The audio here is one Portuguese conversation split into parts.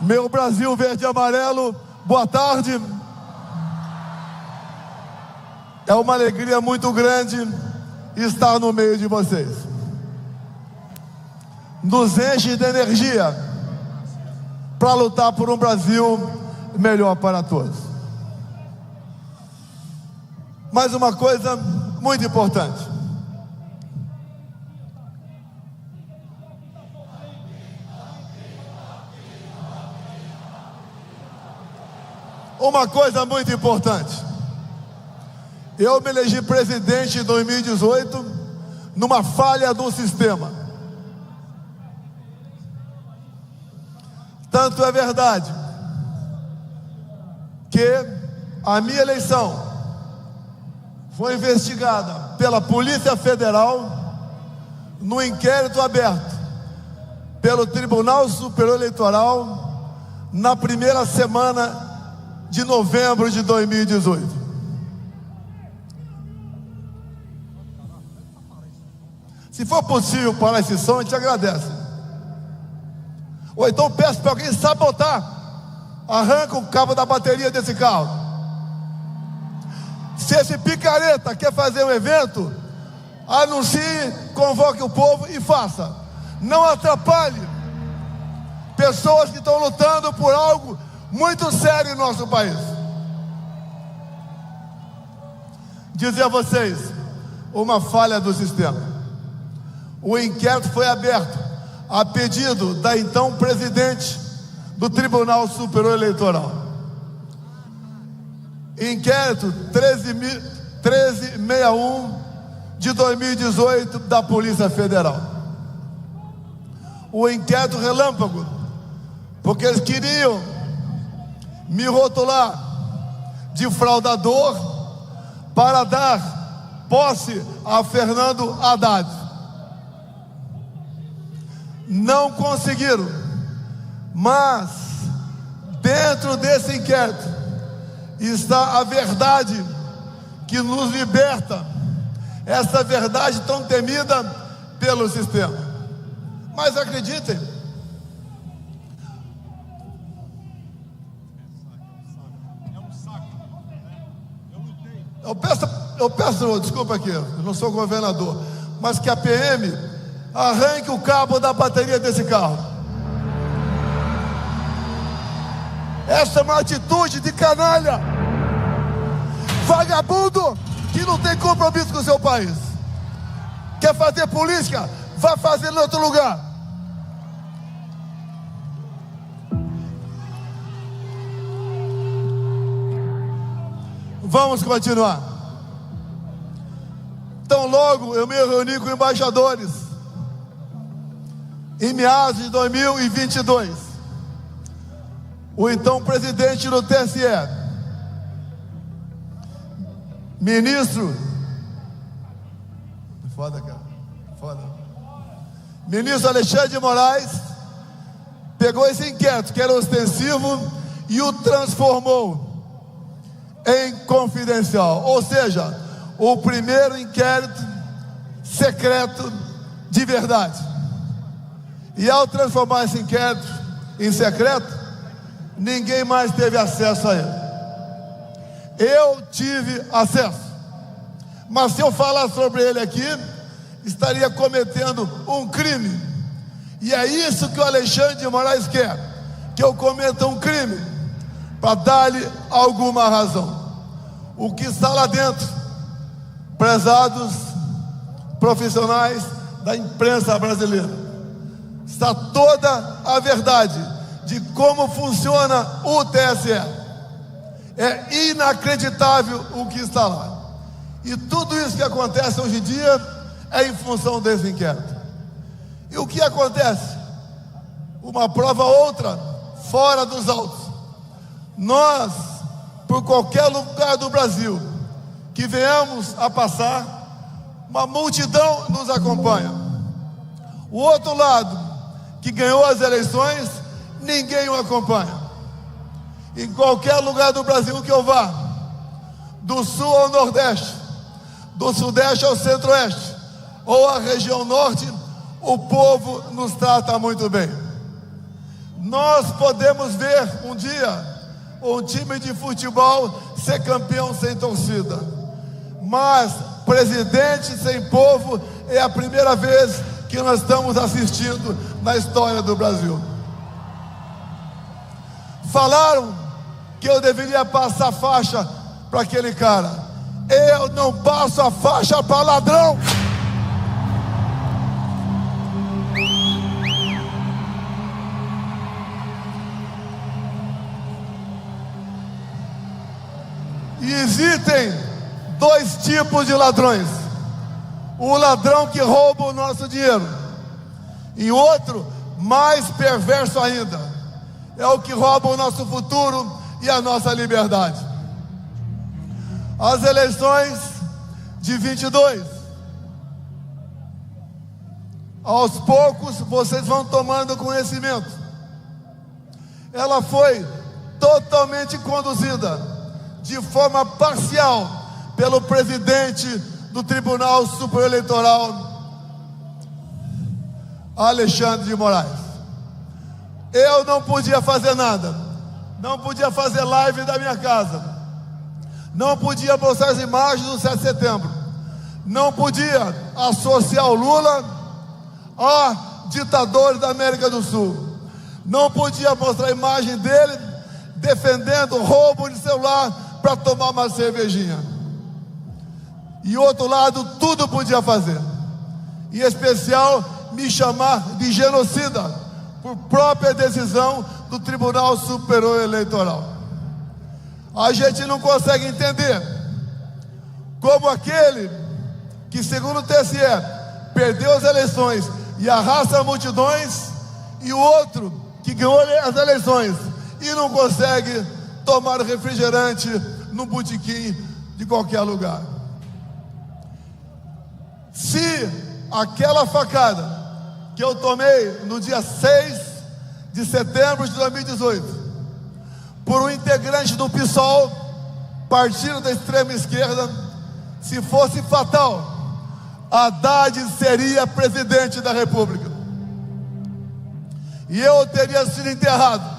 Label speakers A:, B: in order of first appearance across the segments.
A: Meu Brasil verde e amarelo, boa tarde. É uma alegria muito grande estar no meio de vocês. Nos enche de energia para lutar por um Brasil melhor para todos. Mas uma coisa muito importante. Uma coisa muito importante. Eu me elegi presidente em 2018 numa falha do sistema. Tanto é verdade que a minha eleição foi investigada pela Polícia Federal no inquérito aberto pelo Tribunal Superior Eleitoral na primeira semana de novembro de 2018. Se for possível parar esse som, a gente agradece. Ou então peço para alguém sabotar. Arranca o cabo da bateria desse carro. Se esse picareta quer fazer um evento, anuncie, convoque o povo e faça. Não atrapalhe pessoas que estão lutando por algo muito sério em nosso país. Dizer a vocês, uma falha do sistema. O inquérito foi aberto a pedido da então presidente do Tribunal Superior Eleitoral. Inquérito 1361 de 2018 da Polícia Federal. O inquérito relâmpago, porque eles queriam me rotular de fraudador para dar posse a Fernando Haddad. Não conseguiram, mas dentro desse inquérito está a verdade que nos liberta, essa verdade tão temida pelo sistema. Mas acreditem, eu peço, desculpa aqui, eu não sou governador, mas que a PM arranque o cabo da bateria desse carro. Essa é uma atitude de canalha, vagabundo que não tem compromisso com o seu país. Quer fazer política? Vai fazer em outro lugar. Vamos continuar. Então logo eu me reuni com embaixadores em meados de 2022, o então presidente do TSE, ministro, foda, cara, foda, ministro Alexandre de Moraes, pegou esse inquérito que era ostensivo e o transformou em confidencial, ou seja, o primeiro inquérito secreto de verdade. E ao transformar esse inquérito em secreto, ninguém mais teve acesso a ele. Eu tive acesso, mas se eu falar sobre ele aqui, estaria cometendo um crime. E é isso que o Alexandre de Moraes quer, que eu cometa um crime, para dar-lhe alguma razão. O que está lá dentro, prezados profissionais da imprensa brasileira, está toda a verdade de como funciona o TSE. É inacreditável o que está lá. E tudo isso que acontece hoje em dia é em função desse inquérito. E o que acontece? Uma prova outra, fora dos autos. Nós, por qualquer lugar do Brasil que venhamos a passar, uma multidão nos acompanha. O outro lado, que ganhou as eleições, ninguém o acompanha. Em qualquer lugar do Brasil que eu vá, do sul ao nordeste, do sudeste ao centro-oeste, ou a região norte, o povo nos trata muito bem. Nós podemos ver um dia um time de futebol ser campeão sem torcida, mas presidente sem povo é a primeira vez que nós estamos assistindo na história do Brasil. Falaram que eu deveria passar faixa para aquele cara. Eu não passo a faixa para ladrão. E existem dois tipos de ladrões: o ladrão que rouba o nosso dinheiro, e outro, mais perverso ainda, é o que rouba o nosso futuro e a nossa liberdade. As eleições de 22, aos poucos vocês vão tomando conhecimento. Ela foi totalmente conduzida de forma parcial pelo presidente do Tribunal Superior Eleitoral, Alexandre de Moraes. Eu não podia fazer nada, não podia fazer live da minha casa, não podia mostrar as imagens do 7 de setembro, não podia associar o Lula a ditadores da América do Sul, não podia mostrar a imagem dele defendendo roubo de celular para tomar uma cervejinha. E outro lado, tudo podia fazer, em especial me chamar de genocida, por própria decisão do Tribunal Superior Eleitoral. A gente não consegue entender como aquele que, segundo o TSE, perdeu as eleições e arrasta multidões, e o outro que ganhou as eleições e não consegue tomar refrigerante no botequim de qualquer lugar. Se aquela facada que eu tomei no dia 6 de setembro de 2018 por um integrante do PSOL, partido da extrema esquerda, se fosse fatal, Haddad seria presidente da República e eu teria sido enterrado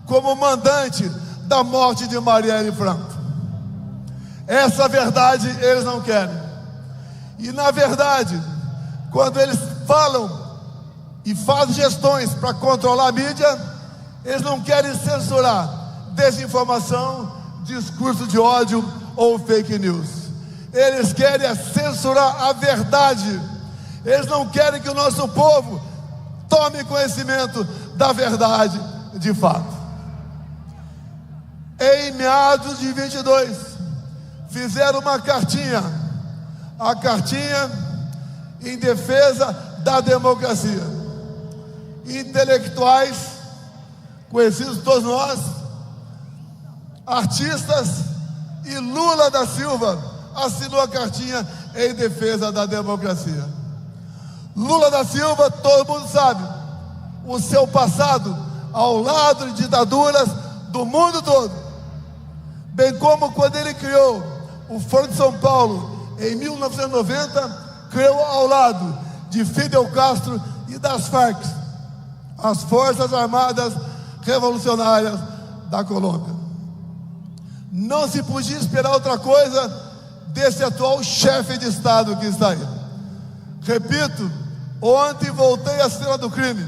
A: como mandante da morte de Marielle Franco. Essa verdade eles não querem. E na verdade, quando eles falam e fazem gestões para controlar a mídia, eles não querem censurar desinformação, discurso de ódio ou fake news. Eles querem censurar a verdade. Eles não querem que o nosso povo tome conhecimento da verdade de fato. Em meados de 22, fizeram uma cartinha, a cartinha em defesa da democracia. Intelectuais, conhecidos todos nós, artistas, e Lula da Silva assinou a cartinha em defesa da democracia. Lula da Silva, todo mundo sabe, o seu passado ao lado de ditaduras do mundo todo, bem como quando ele criou o Foro de São Paulo em 1990, criou ao lado de Fidel Castro e das Farc, as Forças Armadas Revolucionárias da Colômbia. Não se podia esperar outra coisa desse atual chefe de Estado que está aí. Repito, ontem voltei à cena do crime,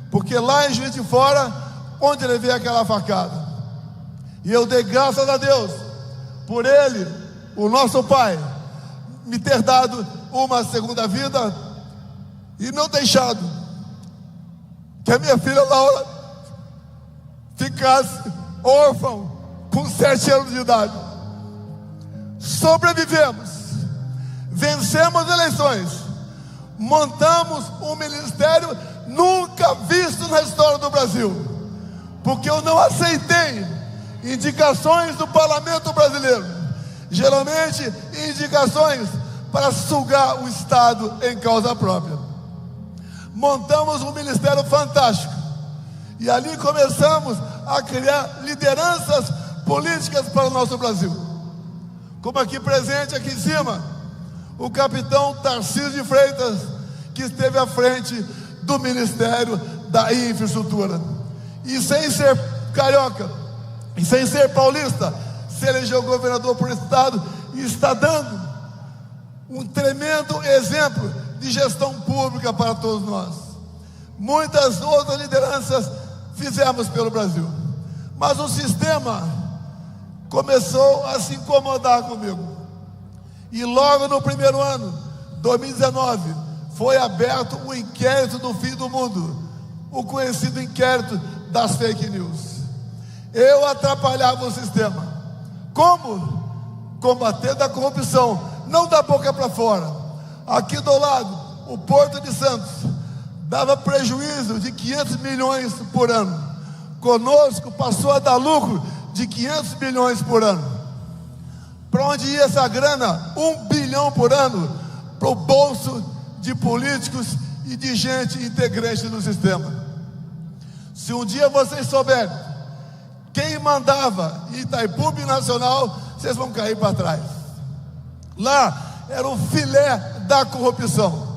A: porque lá em Juiz de Fora, onde ele veio aquela facada, e eu dei graças a Deus por ele, o nosso pai, me ter dado uma segunda vida e não deixado que a minha filha Laura ficasse órfã com 7 anos de idade. Sobrevivemos, vencemos eleições, montamos um ministério nunca visto na história do Brasil, porque eu não aceitei indicações do parlamento brasileiro, geralmente indicações para sugar o Estado em causa própria. Montamos um ministério fantástico e ali começamos a criar lideranças políticas para o nosso Brasil, como aqui presente, aqui em cima, o capitão Tarcísio de Freitas, que esteve à frente do Ministério da Infraestrutura, e sem ser carioca, e sem ser paulista, se elegeu governador por estado e está dando um tremendo exemplo de gestão pública para todos nós. Muitas outras lideranças fizemos pelo Brasil, mas o sistema começou a se incomodar comigo. E logo no primeiro ano, 2019, foi aberto o inquérito do fim do mundo, o conhecido inquérito das fake news. Eu atrapalhava o sistema. Como? Combatendo a corrupção, não da boca para fora. Aqui do lado, o Porto de Santos dava prejuízo de 500 milhões por ano. Conosco passou a dar lucro de 500 milhões por ano. Para onde ia essa grana? 1 bilhão por ano para o bolso de políticos e de gente integrante do sistema. Se um dia vocês souberem quem mandava em Itaipu Binacional, vocês vão cair para trás. Lá era o filé da corrupção,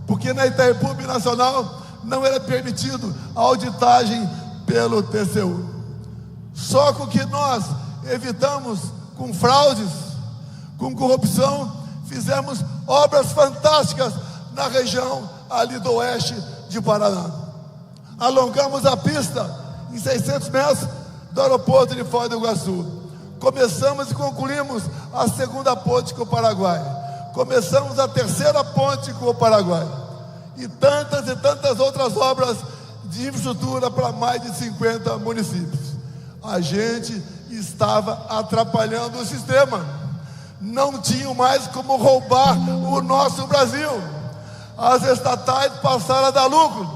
A: porque na Itaipu Binacional não era permitido a auditagem pelo TCU. Só com que nós evitamos com fraudes, com corrupção, fizemos obras fantásticas na região ali do oeste de Paraná. Alongamos a pista em 600 metros do aeroporto de Foz do Iguaçu. Começamos e concluímos a segunda ponte com o Paraguai. Começamos a terceira ponte com o Paraguai. E tantas outras obras de infraestrutura para mais de 50 municípios. A gente estava atrapalhando o sistema. Não tinham mais como roubar o nosso Brasil. As estatais passaram a dar lucro,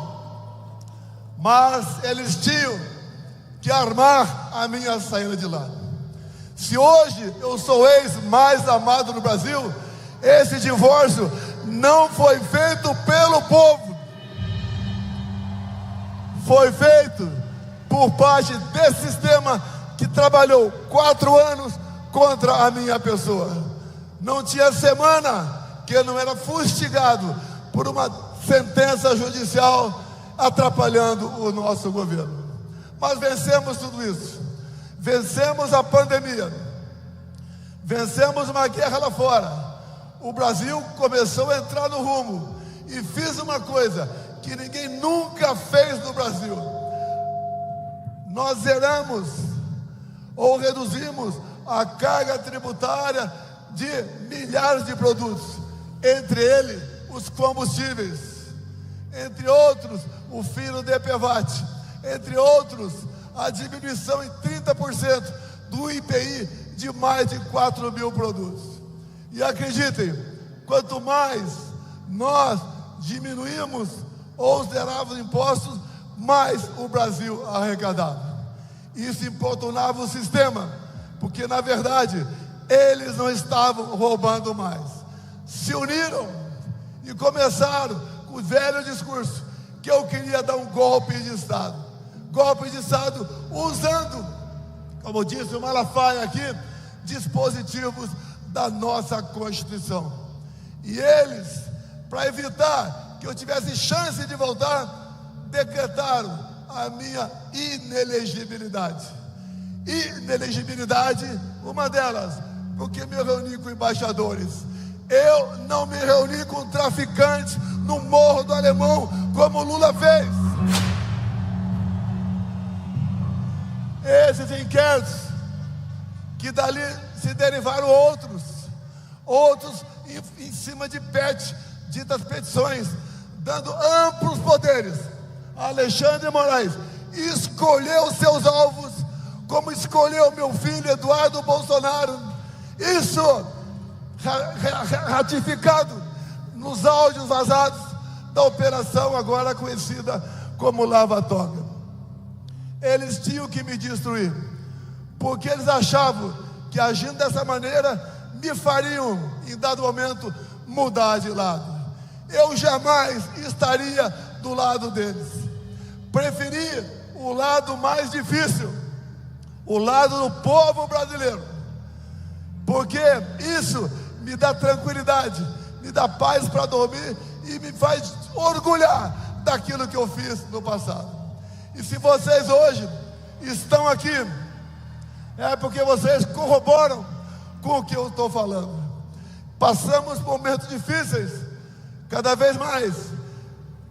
A: mas eles tinham que armar a minha saída de lá. Se hoje eu sou o ex mais amado no Brasil, esse divórcio não foi feito pelo povo, foi feito por parte desse sistema que trabalhou 4 anos contra a minha pessoa. Não tinha semana que eu não era fustigado por uma sentença judicial atrapalhando o nosso governo. Mas vencemos tudo isso. Vencemos a pandemia. Vencemos uma guerra lá fora. O Brasil começou a entrar no rumo. E fiz uma coisa que ninguém nunca fez no Brasil. Nós zeramos ou reduzimos a carga tributária de milhares de produtos, entre eles os combustíveis, entre outros o fim do IPVAT, entre outros a diminuição em 30% do IPI de mais de 4 mil produtos. E acreditem, quanto mais nós diminuímos ou zerávamos impostos, mais o Brasil arrecadava. Isso importunava o sistema, porque na verdade eles não estavam roubando mais. Se uniram e começaram com o velho discurso que eu queria dar um golpe de Estado. Golpe de Estado usando, como disse o Malafaia aqui, dispositivos da nossa Constituição. E eles, para evitar que eu tivesse chance de voltar, decretaram a minha inelegibilidade. Inelegibilidade, uma delas, porque me reuni com embaixadores. Eu não me reuni com traficantes no Morro do Alemão, como o Lula fez. Esses inquéritos, que dali se derivaram outros em cima de ditas petições, dando amplos poderes. Alexandre de Moraes escolheu seus alvos, como escolheu meu filho Eduardo Bolsonaro. Isso ratificado nos áudios vazados da operação agora conhecida como Lava Toga. Eles tinham que me destruir, porque eles achavam que agindo dessa maneira me fariam, em dado momento, mudar de lado. Eu jamais estaria do lado deles. Preferi o lado mais difícil, o lado do povo brasileiro, porque isso me dá tranquilidade, me dá paz para dormir e me faz orgulhar daquilo que eu fiz no passado. E se vocês hoje estão aqui, é porque vocês corroboram com o que eu estou falando. Passamos momentos difíceis, cada vez mais,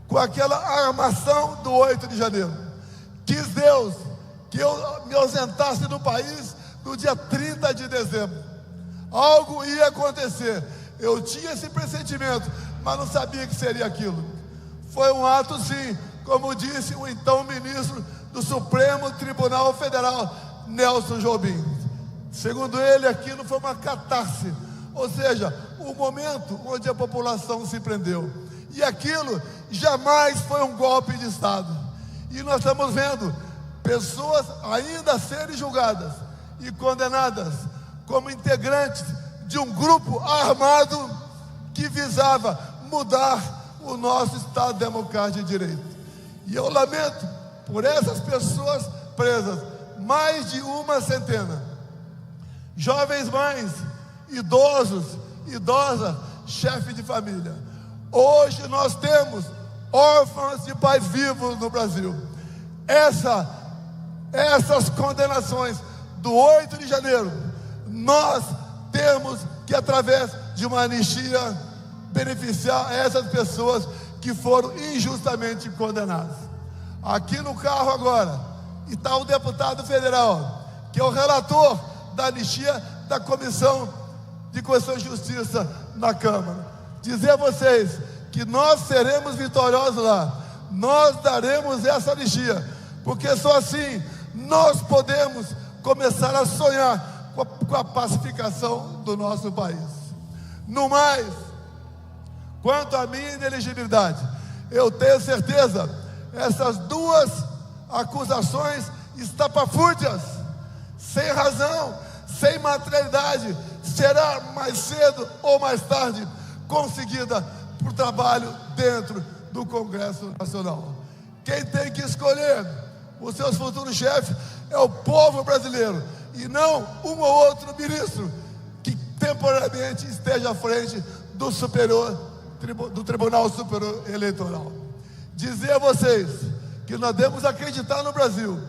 A: com aquela armação do 8 de janeiro. Quis Deus que eu me ausentasse do país no dia 30 de dezembro. Algo ia acontecer. Eu tinha esse pressentimento, mas não sabia que seria aquilo. Foi um ato, sim, como disse o então ministro do Supremo Tribunal Federal, Nelson Jobim. Segundo ele, aquilo foi uma catarse, ou seja, o momento onde a população se prendeu. E aquilo jamais foi um golpe de Estado. E nós estamos vendo pessoas ainda serem julgadas e condenadas como integrantes de um grupo armado que visava mudar o nosso Estado democrático de direito. E eu lamento por essas pessoas presas, mais de uma centena. Jovens mães, idosos, idosas, chefe de família. Hoje nós temos órfãos de pais vivos no Brasil. Essas condenações do 8 de janeiro, nós temos que, através de uma anistia, beneficiar essas pessoas que foram injustamente condenadas. Aqui no carro agora está o deputado federal, que é o relator da anistia da Comissão de Constituição e Justiça na Câmara. Dizer a vocês que nós seremos vitoriosos lá, nós daremos essa anistia, porque só assim nós podemos começar a sonhar com a pacificação do nosso país. No mais, quanto à minha inelegibilidade, eu tenho certeza, essas duas acusações estapafúrdias, sem razão, sem materialidade, será mais cedo ou mais tarde conseguida por trabalho dentro do Congresso Nacional. Quem tem que escolher os seus futuros chefes é o povo brasileiro, e não um ou outro ministro que temporariamente esteja à frente do Tribunal Superior Eleitoral. Dizer a vocês que nós devemos acreditar no Brasil.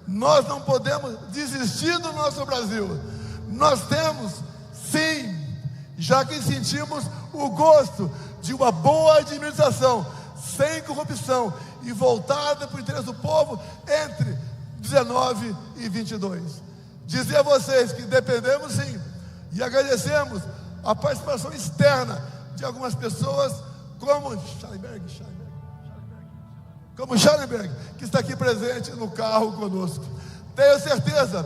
A: Nós não podemos desistir do nosso Brasil. Nós temos, sim, já que sentimos o gosto de uma boa administração, sem corrupção e voltada para o interesse do povo entre 19 e 22. Dizer a vocês que dependemos, sim, e agradecemos a participação externa de algumas pessoas, como Schallenberg, que está aqui presente no carro conosco. Tenho certeza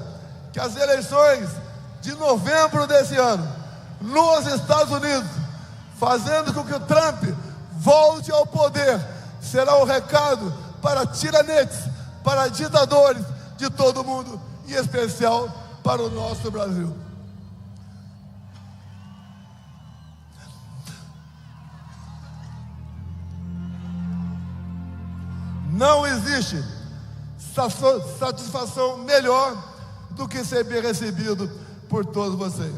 A: que as eleições de novembro desse ano, nos Estados Unidos, fazendo com que o Trump volte ao poder, será um recado para tiranetes, para ditadores de todo mundo, e em especial para o nosso Brasil. Não existe satisfação melhor do que ser bem recebido por todos vocês.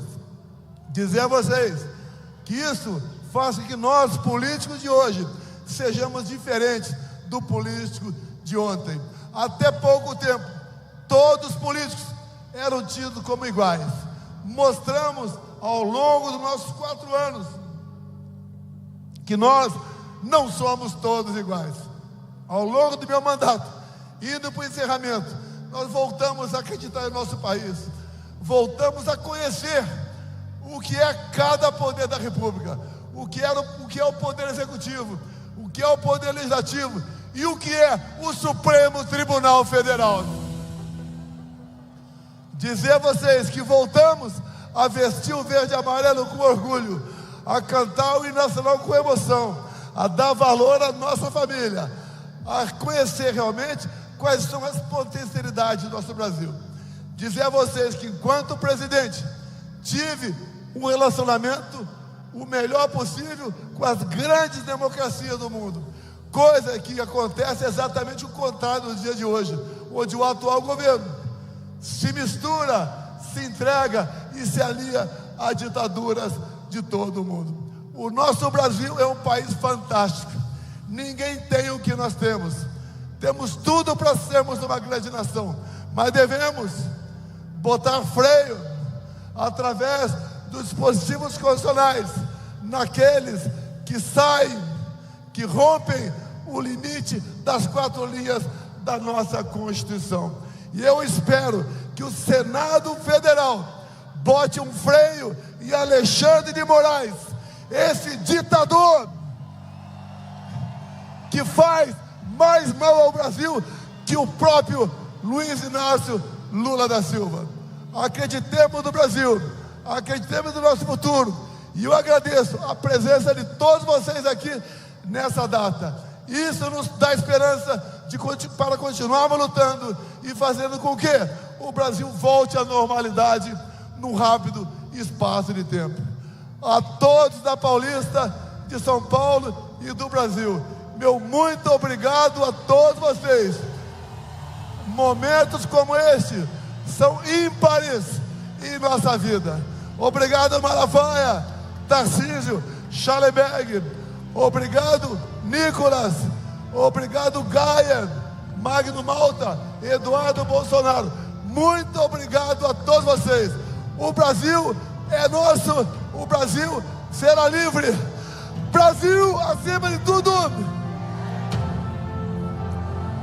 A: Dizer a vocês que isso faz com que nós, políticos de hoje, sejamos diferentes do político de ontem. Até pouco tempo, todos os políticos eram tidos como iguais. Mostramos ao longo dos nossos 4 anos que nós não somos todos iguais. Ao longo do meu mandato, indo para o encerramento, nós voltamos a acreditar em nosso país, voltamos a conhecer o que é cada poder da República, o que é o poder executivo, o que é o poder legislativo e o que é o Supremo Tribunal Federal. Dizer a vocês que voltamos a vestir o verde e amarelo com orgulho, a cantar o hino nacional com emoção, a dar valor à nossa família, a conhecer realmente quais são as potencialidades do nosso Brasil. Dizer a vocês que, enquanto presidente, tive um relacionamento o melhor possível com as grandes democracias do mundo, coisa que acontece exatamente o contrário nos dias de hoje, onde o atual governo se mistura, se entrega e se alia a ditaduras de todo o mundo. O nosso Brasil é um país fantástico. Ninguém tem o que nós temos. Temos tudo para sermos uma grande nação, mas devemos botar freio através dos dispositivos constitucionais naqueles que saem, que rompem o limite das 4 linhas da nossa Constituição. E eu espero que o Senado Federal bote um freio em Alexandre de Moraes, esse ditador que faz mais mal ao Brasil que o próprio Luiz Inácio Lula da Silva. Acreditemos no Brasil, acreditemos no nosso futuro, e eu agradeço a presença de todos vocês aqui nessa data. Isso nos dá esperança para continuarmos lutando e fazendo com que o Brasil volte à normalidade num rápido espaço de tempo. A todos da Paulista, de São Paulo e do Brasil, meu muito obrigado a todos vocês. Momentos como este são ímpares em nossa vida. Obrigado, Malafaia, Tarcísio, Schallenberg, obrigado, Nicolas, obrigado, Gaia, Magno Malta, Eduardo Bolsonaro. Muito obrigado a todos vocês. O Brasil é nosso, o Brasil será livre. Brasil acima de tudo.